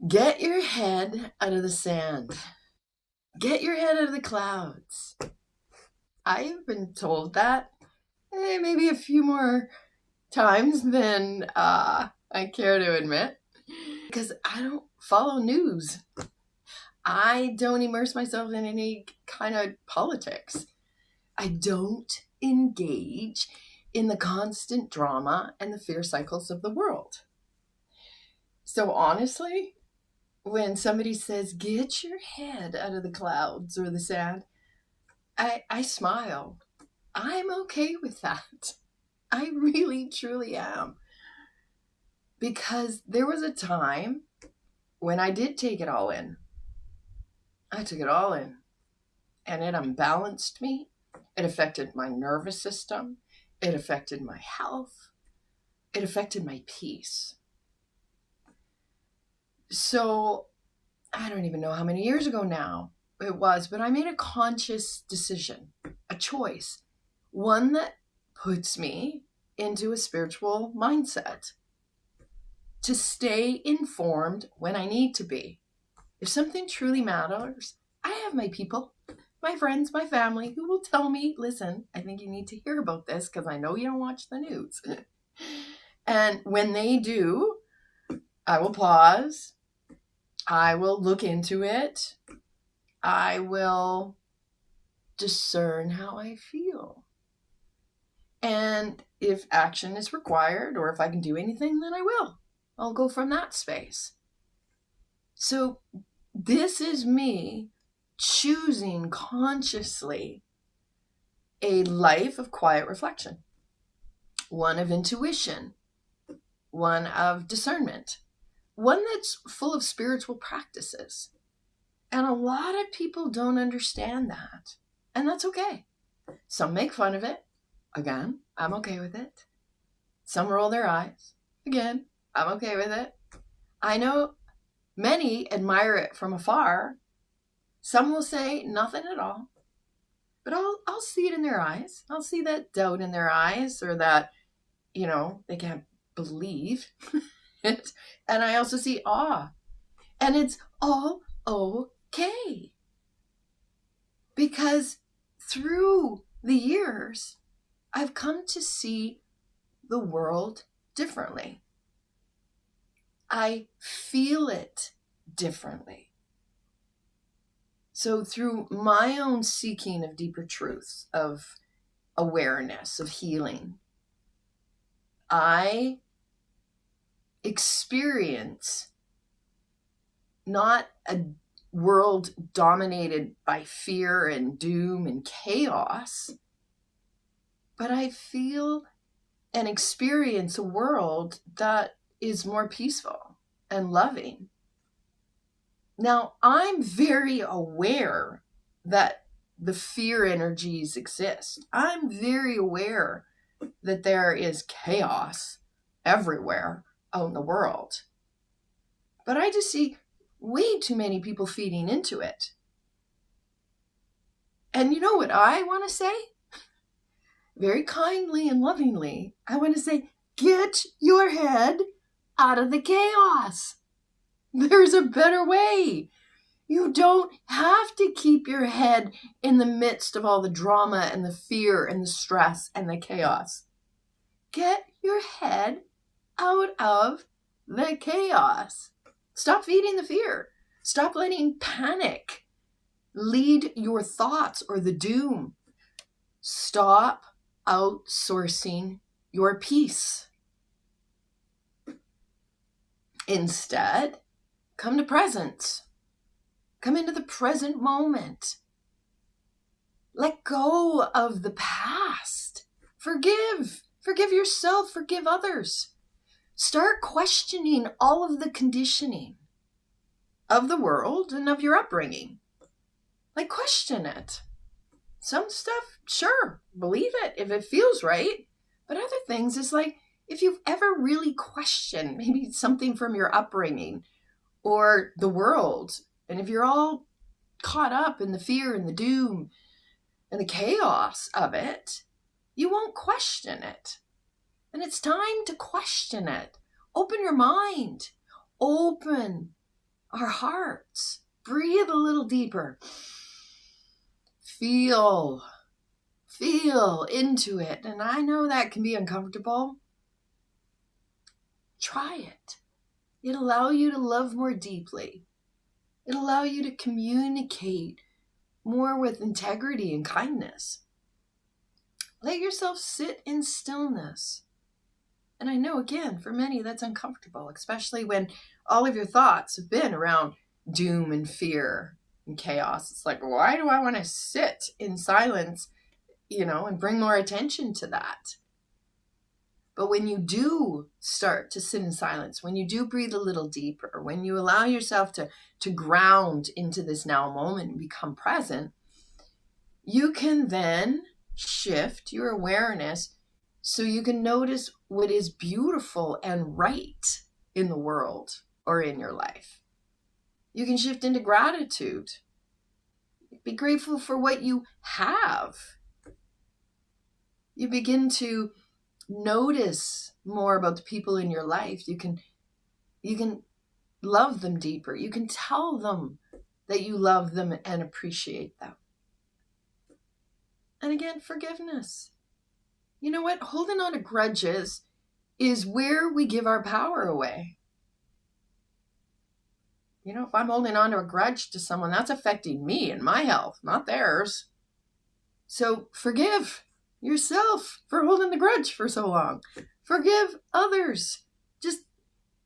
Get your head out of the sand. Get your head out of the clouds. I've been told that maybe a few more times than I care to admit, because I don't follow news. I don't immerse myself in any kind of politics. I don't engage in the constant drama and the fear cycles of the world. So honestly, when somebody says, get your head out of the clouds or the sand, I smile. I'm okay with that. I really, truly am. Because there was a time when I did take it all in. I took it all in. And it unbalanced me. It affected my nervous system. It affected my health. It affected my peace. So I don't even know how many years ago now it was, but I made a conscious decision, a choice, one that puts me into a spiritual mindset to stay informed when I need to be. If something truly matters, I have my people, my friends, my family who will tell me, listen, I think you need to hear about this because I know you don't watch the news. And when they do, I will pause. I will look into it. I will discern how I feel. And if action is required or if I can do anything, then I will. I'll go from that space. So this is me choosing consciously a life of quiet reflection, one of intuition, one of discernment, one that's full of spiritual practices. And a lot of people don't understand that. And that's okay. Some make fun of it. Again, I'm okay with it. Some roll their eyes. Again, I'm okay with it. I know many admire it from afar. Some will say nothing at all. But I'll see it in their eyes. I'll see that doubt in their eyes, or that, they can't believe it. And I also see awe. And it's all okay. Because through the years, I've come to see the world differently. I feel it differently. So through my own seeking of deeper truths, of awareness, of healing, I experience not a world dominated by fear and doom and chaos, but I feel and experience a world that is more peaceful and loving. Now, I'm very aware that the fear energies exist. I'm very aware that there is chaos everywhere out in the world. But I just see way too many people feeding into it. And you know what I want to say? Very kindly and lovingly, I want to say, get your head out of the chaos. There's a better way. You don't have to keep your head in the midst of all the drama and the fear and the stress and the chaos. Get your head out of the chaos. Stop feeding the fear. Stop letting panic lead your thoughts or the doom. Stop outsourcing your peace. Instead, come to presence. Come into the present moment. Let go of the past. Forgive. Forgive yourself. Forgive others. Start questioning all of the conditioning of the world and of your upbringing. Like, question it. Some stuff, sure, believe it if it feels right. But other things is like, if you've ever really questioned maybe something from your upbringing or the world, and if you're all caught up in the fear and the doom and the chaos of it, you won't question it. And it's time to question it. Open your mind. Open our hearts. Breathe a little deeper. Feel into it. And I know that can be uncomfortable. Try it. It'll allow you to love more deeply. It'll allow you to communicate more with integrity and kindness. Let yourself sit in stillness. And I know, again, for many that's uncomfortable, especially when all of your thoughts have been around doom and fear and chaos. It's like, why do I want to sit in silence, and bring more attention to that? But when you do start to sit in silence, when you do breathe a little deeper, when you allow yourself to ground into this now moment and become present, you can then shift your awareness so you can notice what is beautiful and right in the world or in your life. You can shift into gratitude. Be grateful for what you have. You begin to notice more about the people in your life. You can love them deeper. You can tell them that you love them and appreciate them. And again, forgiveness. You know what? Holding on to grudges is where we give our power away. If I'm holding on to a grudge to someone, that's affecting me and my health, not theirs. So forgive yourself for holding the grudge for so long. Forgive others.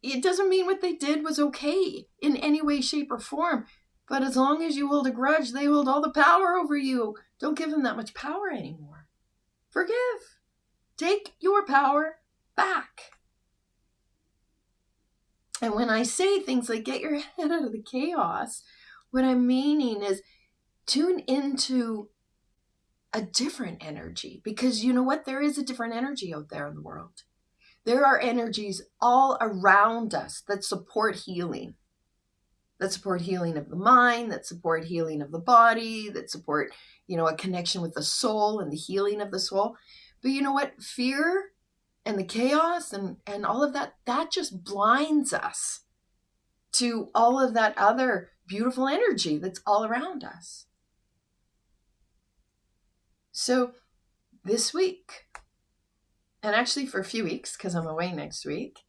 It doesn't mean what they did was okay in any way, shape, or form. But as long as you hold a grudge, they hold all the power over you. Don't give them that much power anymore. Forgive. Take your power back. And when I say things like get your head out of the chaos, what I'm meaning is tune into a different energy, because you know what? There is a different energy out there in the world. There are energies all around us that support healing of the mind, that support healing of the body, that support, a connection with the soul and the healing of the soul. But you know what? Fear and the chaos and all of that just blinds us to all of that other beautiful energy that's all around us. So this week, and actually for a few weeks, because I'm away next week,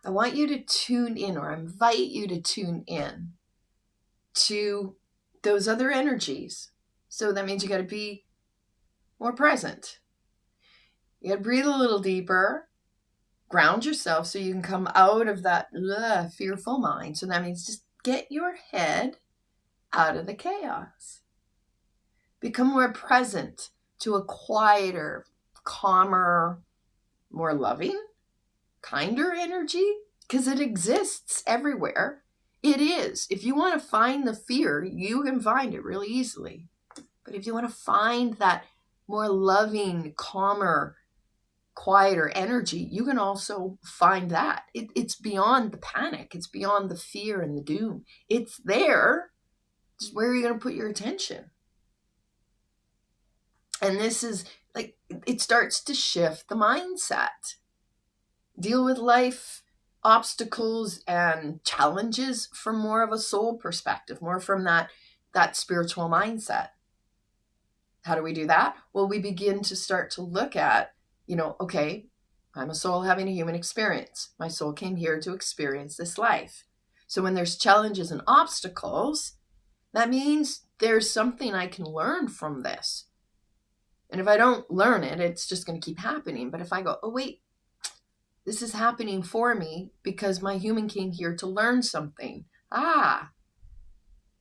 I want you to tune in, or invite you to tune in to those other energies. So that means you got to be more present. You got to breathe a little deeper, ground yourself so you can come out of that fearful mind. So that means just get your head out of the chaos. Become more present to a quieter, calmer, more loving, kinder energy, because it exists everywhere. It is. If you want to find the fear, you can find it really easily. But if you want to find that more loving, calmer, quieter energy, you can also find that. It's beyond the panic. It's beyond the fear and the doom. It's there. Just where are you going to put your attention? And this is like, it starts to shift the mindset. Deal with life obstacles and challenges from more of a soul perspective, more from that spiritual mindset. How do we do that? Well, we begin to start to look at, okay, I'm a soul having a human experience. My soul came here to experience this life. So when there's challenges and obstacles, that means there's something I can learn from this. And if I don't learn it, it's just going to keep happening. But if I go, oh, wait, this is happening for me because my human came here to learn something.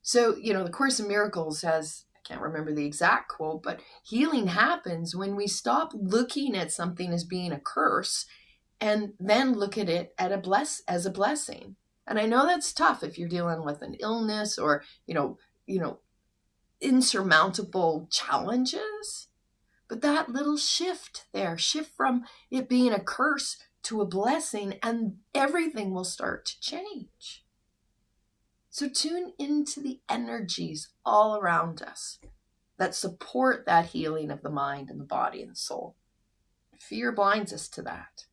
So, the Course in Miracles has, I can't remember the exact quote, but healing happens when we stop looking at something as being a curse and then look at it as a blessing. And I know that's tough if you're dealing with an illness or, insurmountable challenges. But that little shift from it being a curse to a blessing, and everything will start to change. So tune into the energies all around us that support that healing of the mind and the body and the soul. Fear blinds us to that.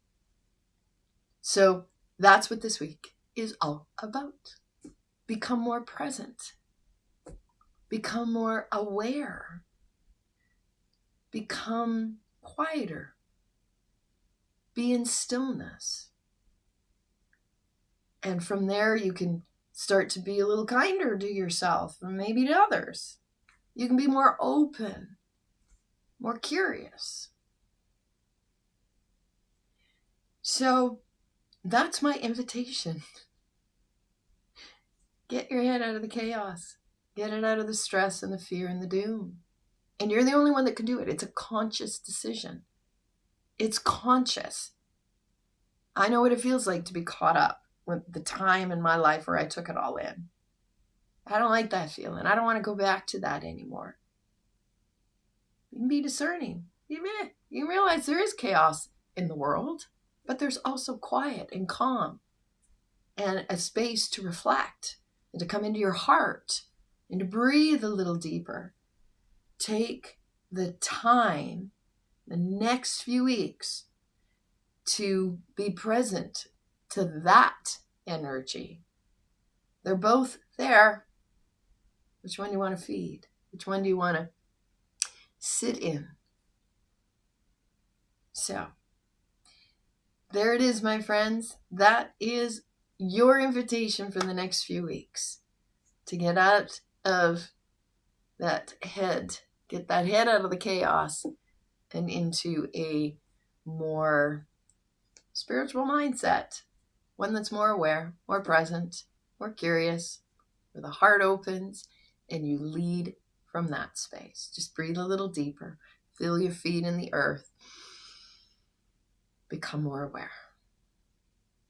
So that's what this week is all about. become more present, become more aware, become quieter, be in stillness. And from there, you can start to be a little kinder to yourself and maybe to others. You can be more open, more curious. So that's my invitation. Get your head out of the chaos. Get it out of the stress and the fear and the doom. And you're the only one that can do it. It's a conscious decision. It's conscious. I know what it feels like to be caught up with the time in my life where I took it all in. I don't like that feeling. I don't want to go back to that anymore. You can be discerning. You realize there is chaos in the world, but there's also quiet and calm and a space to reflect and to come into your heart and to breathe a little deeper. Take the time, the next few weeks, to be present to that energy. They're both there. Which one do you want to feed? Which one do you want to sit in? So, there it is, my friends. That is your invitation for the next few weeks. To get out of that head, get that head out of the chaos and into a more spiritual mindset. One that's more aware, more present, more curious, where the heart opens and you lead from that space. Just breathe a little deeper. Feel your feet in the earth. Become more aware.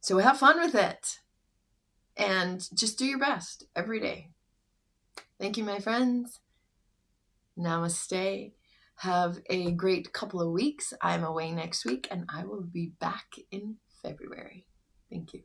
So have fun with it. And just do your best every day. Thank you, my friends. Namaste. Have a great couple of weeks. I'm away next week and I will be back in February. Thank you.